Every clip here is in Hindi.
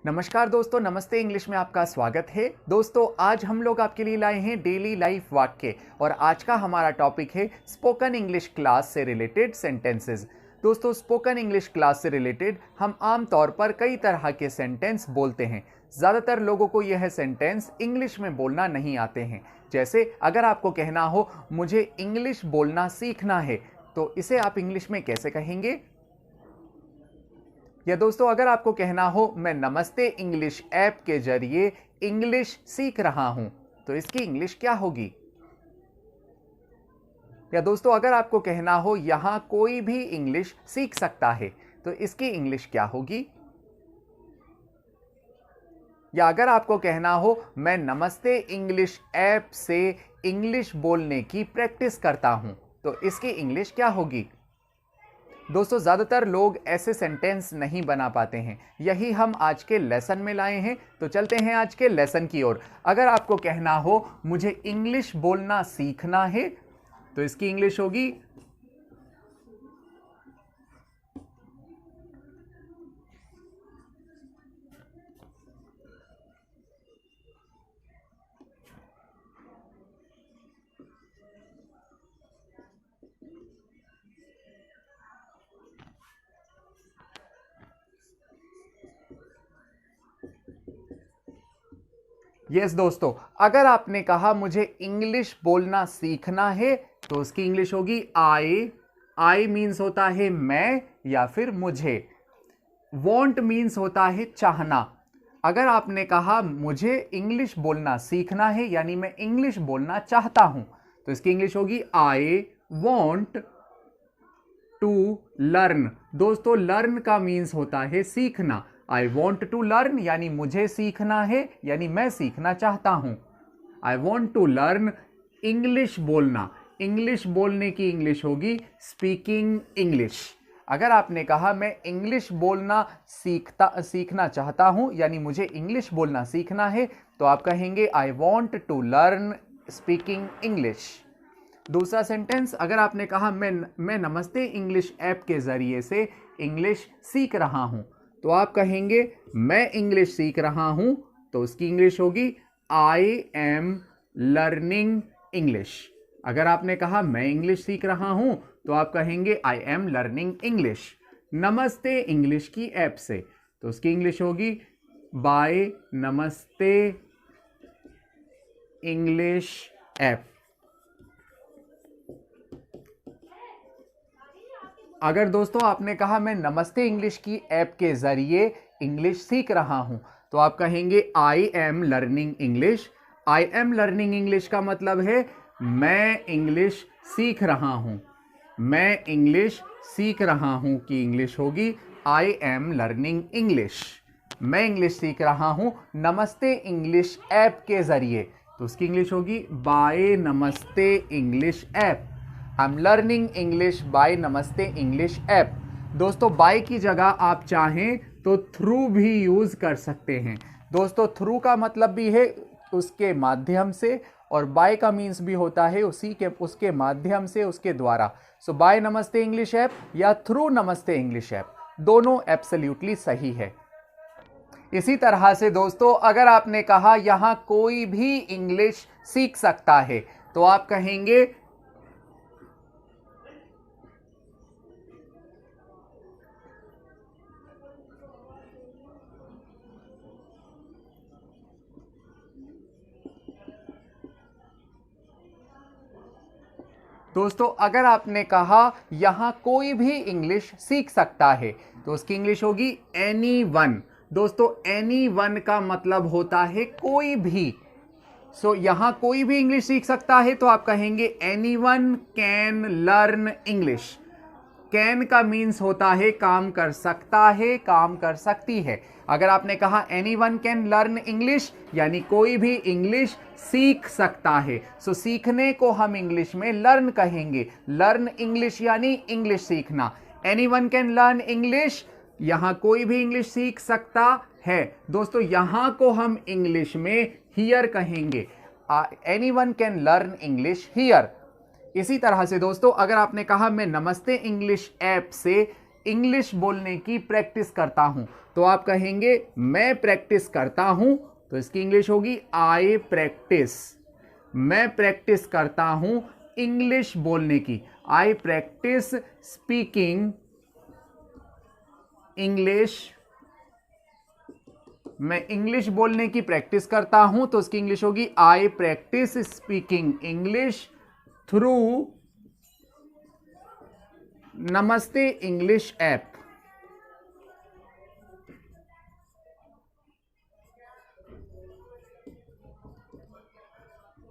नमस्कार दोस्तों, नमस्ते इंग्लिश में आपका स्वागत है। दोस्तों, आज हम लोग आपके लिए लाए हैं डेली लाइफ वाक्य और आज का हमारा टॉपिक है स्पोकन इंग्लिश क्लास से रिलेटेड सेंटेंसेस। दोस्तों, स्पोकन इंग्लिश क्लास से रिलेटेड हम आम तौर पर कई तरह के सेंटेंस बोलते हैं। ज़्यादातर लोगों को यह सेंटेंस इंग्लिश में बोलना नहीं आते हैं। जैसे अगर आपको कहना हो मुझे इंग्लिश बोलना सीखना है, तो इसे आप इंग्लिश में कैसे कहेंगे? या दोस्तों, अगर आपको कहना हो मैं नमस्ते इंग्लिश ऐप के जरिए इंग्लिश सीख रहा हूं, तो इसकी इंग्लिश क्या होगी? या दोस्तों, अगर आपको कहना हो यहां कोई भी इंग्लिश सीख सकता है, तो इसकी इंग्लिश क्या होगी? या अगर आपको कहना हो मैं नमस्ते इंग्लिश ऐप से इंग्लिश बोलने की प्रैक्टिस करता हूं, तो इसकी इंग्लिश क्या होगी? दोस्तों, ज़्यादातर लोग ऐसे सेंटेंस नहीं बना पाते हैं। यही हम आज के लेसन में लाए हैं। तो चलते हैं आज के लेसन की ओर। अगर आपको कहना हो मुझे इंग्लिश बोलना सीखना है, तो इसकी इंग्लिश होगी यस। दोस्तों, अगर आपने कहा मुझे इंग्लिश बोलना सीखना है, तो उसकी इंग्लिश होगी आई मीन्स होता है मैं या फिर मुझे। वॉन्ट मीन्स होता है चाहना। अगर आपने कहा मुझे इंग्लिश बोलना सीखना है यानी मैं इंग्लिश बोलना चाहता हूं, तो इसकी इंग्लिश होगी आई वॉन्ट टू लर्न। दोस्तों, लर्न का मीन्स होता है सीखना। आई वॉन्ट टू लर्न यानी मुझे सीखना है, यानी मैं सीखना चाहता हूं। I want to learn English बोलना। इंग्लिश बोलने की इंग्लिश होगी स्पीकिंग इंग्लिश। अगर आपने कहा मैं इंग्लिश बोलना सीखना चाहता हूं यानी मुझे इंग्लिश बोलना सीखना है, तो आप कहेंगे I want to learn speaking English. दूसरा सेंटेंस, अगर आपने कहा मैं नमस्ते इंग्लिश ऐप के जरिए से इंग्लिश सीख रहा हूं, तो आप कहेंगे मैं इंग्लिश सीख रहा हूं, तो उसकी इंग्लिश होगी आई एम लर्निंग इंग्लिश। अगर आपने कहा मैं इंग्लिश सीख रहा हूं, तो आप कहेंगे आई एम लर्निंग इंग्लिश नमस्ते इंग्लिश की ऐप से, तो उसकी इंग्लिश होगी बाय नमस्ते इंग्लिश ऐप। अगर दोस्तों आपने कहा मैं नमस्ते इंग्लिश की ऐप के जरिए इंग्लिश सीख रहा हूं, तो आप कहेंगे I am learning English. I am learning English का मतलब है मैं इंग्लिश सीख रहा हूं। मैं इंग्लिश सीख रहा हूं की इंग्लिश होगी आई एम लर्निंग इंग्लिश। मैं इंग्लिश सीख रहा हूं नमस्ते इंग्लिश ऐप के जरिए, तो उसकी इंग्लिश होगी बाय नमस्ते English app. I am learning English by नमस्ते इंग्लिश ऐप। दोस्तों, बाय की जगह आप चाहें तो थ्रू भी यूज कर सकते हैं। दोस्तों, थ्रू का मतलब भी है उसके माध्यम से, और बाय का मीन्स भी होता है उसके माध्यम से, उसके द्वारा। सो बाय नमस्ते इंग्लिश ऐप या थ्रू नमस्ते इंग्लिश ऐप, दोनों एब्सोल्युटली सही है। इसी तरह से दोस्तों, अगर आपने कहा यहां कोई भी इंग्लिश सीख सकता है, तो आप कहेंगे दोस्तों, अगर आपने कहा यहां कोई भी इंग्लिश सीख सकता है, तो उसकी इंग्लिश होगी एनी वन। दोस्तों, एनी वन का मतलब होता है कोई भी। सो यहां कोई भी इंग्लिश सीख सकता है, तो आप कहेंगे any one can learn English. Can का मीन्स होता है काम कर सकता है, काम कर सकती है। अगर आपने कहा any one can learn English यानी कोई भी इंग्लिश सीख सकता है। सो सीखने को हम इंग्लिश में लर्न कहेंगे। लर्न इंग्लिश यानी इंग्लिश सीखना। Any one can learn English, यहां कोई भी इंग्लिश सीख सकता है। दोस्तों, यहां को हम इंग्लिश में हियर कहेंगे। Any one can learn English here. इसी तरह से दोस्तों, अगर आपने कहा मैं नमस्ते इंग्लिश ऐप से इंग्लिश बोलने की प्रैक्टिस करता हूं। तो आप कहेंगे मैं प्रैक्टिस करता हूं, तो इसकी इंग्लिश होगी आई प्रैक्टिस। मैं प्रैक्टिस करता हूं इंग्लिश बोलने की, आई प्रैक्टिस स्पीकिंग इंग्लिश। मैं इंग्लिश बोलने की प्रैक्टिस करता हूं, तो उसकी इंग्लिश होगी आई प्रैक्टिस स्पीकिंग इंग्लिश थ्रू नमस्ते इंग्लिश ऐप।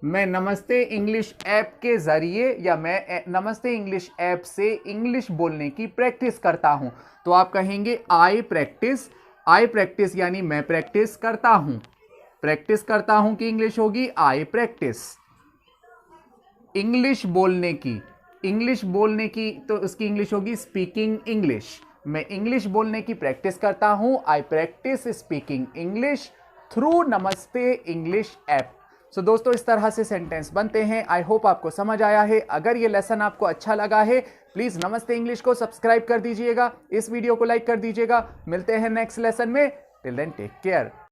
मैं नमस्ते इंग्लिश ऐप के जरिए या मैं नमस्ते इंग्लिश ऐप से इंग्लिश बोलने की प्रैक्टिस करता हूं। तो आप कहेंगे आई प्रैक्टिस यानी मैं प्रैक्टिस करता हूं की इंग्लिश होगी आई प्रैक्टिस। इंग्लिश बोलने की तो उसकी इंग्लिश होगी स्पीकिंग इंग्लिश। मैं इंग्लिश बोलने की प्रैक्टिस करता हूं, आई प्रैक्टिस स्पीकिंग इंग्लिश थ्रू नमस्ते इंग्लिश ऐप। सो दोस्तों, इस तरह से सेंटेंस बनते हैं। आई होप आपको समझ आया है। अगर ये लेसन आपको अच्छा लगा है, प्लीज नमस्ते इंग्लिश को सब्सक्राइब कर दीजिएगा, इस वीडियो को लाइक कर दीजिएगा। मिलते हैं नेक्स्ट लेसन में। Till then take care.